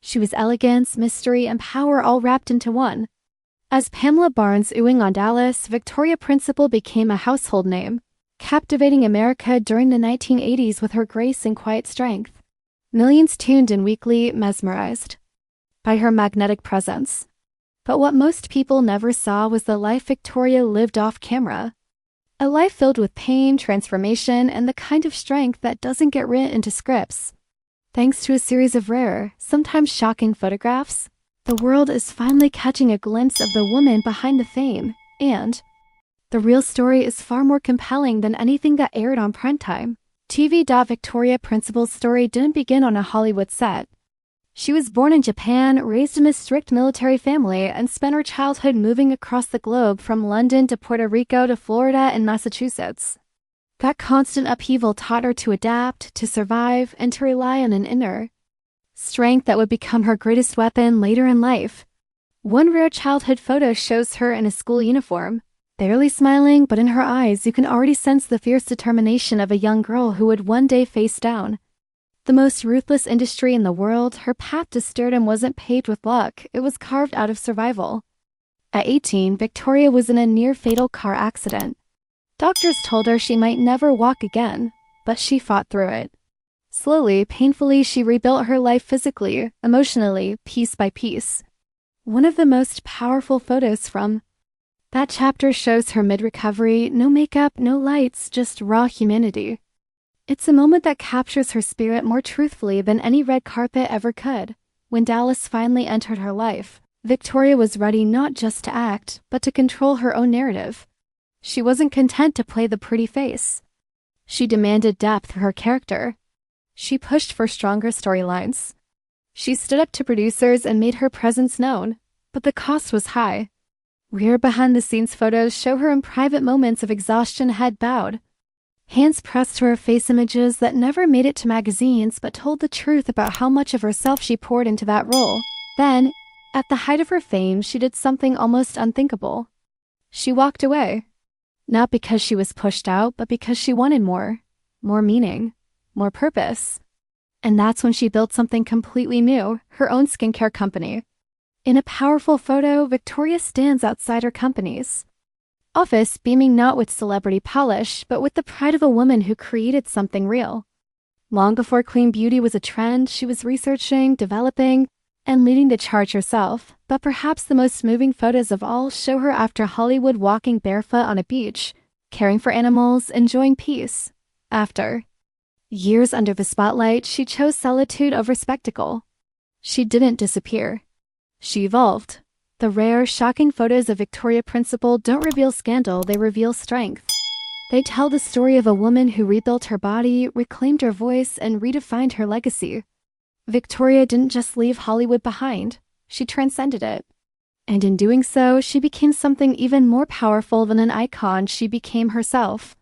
She was elegance, mystery, and power all wrapped into one. As Pamela Barnes oohing on Dallas, Victoria Principal became a household name, captivating America during the 1980s with her grace and quiet strength. Millions tuned in weekly, mesmerized by her magnetic presence. But what most people never saw was the life Victoria lived off camera. A life filled with pain, transformation, and the kind of strength that doesn't get written into scripts. Thanks to a series of rare, sometimes shocking photographs, the world is finally catching a glimpse of the woman behind the fame, and the real story is far more compelling than anything that aired on primetime. TV. Victoria Principal's story didn't begin on a Hollywood set. She was born in Japan, raised in a strict military family, and spent her childhood moving across the globe from London to Puerto Rico to Florida and Massachusetts. That constant upheaval taught her to adapt, to survive, and to rely on an inner strength that would become her greatest weapon later in life. One rare childhood photo shows her in a school uniform, barely smiling, but in her eyes you can already sense the fierce determination of a young girl who would one day face down the most ruthless industry in the world. Her path to stardom wasn't paved with luck, it was carved out of survival. At 18, Victoria was in a near-fatal car accident. Doctors told her she might never walk again, but she fought through it. Slowly, painfully, she rebuilt her life physically, emotionally, piece by piece. One of the most powerful photos from that chapter shows her mid-recovery, no makeup, no lights, just raw humanity. It's a moment that captures her spirit more truthfully than any red carpet ever could. When Dallas finally entered her life, Victoria was ready not just to act, but to control her own narrative. She wasn't content to play the pretty face. She demanded depth for her character. She pushed for stronger storylines. She stood up to producers and made her presence known, but the cost was high. Rare behind-the-scenes photos show her in private moments of exhaustion, head bowed, hands pressed to her face, images that never made it to magazines but told the truth about how much of herself she poured into that role. Then, at the height of her fame, she did something almost unthinkable. She walked away. Not because she was pushed out, but because she wanted more meaning, more purpose. And that's when she built something completely new, her own skincare company. In a powerful photo, Victoria stands outside her company's office, beaming not with celebrity polish, but with the pride of a woman who created something real. Long before clean beauty was a trend, she was researching, developing, and leading the charge herself. But perhaps the most moving photos of all show her after Hollywood, walking barefoot on a beach, caring for animals, enjoying peace. After years under the spotlight, she chose solitude over spectacle. She didn't disappear. She evolved. The rare, shocking photos of Victoria Principal don't reveal scandal, they reveal strength. They tell the story of a woman who rebuilt her body, reclaimed her voice, and redefined her legacy. Victoria didn't just leave Hollywood behind, she transcended it. And in doing so, she became something even more powerful than an icon. She became herself.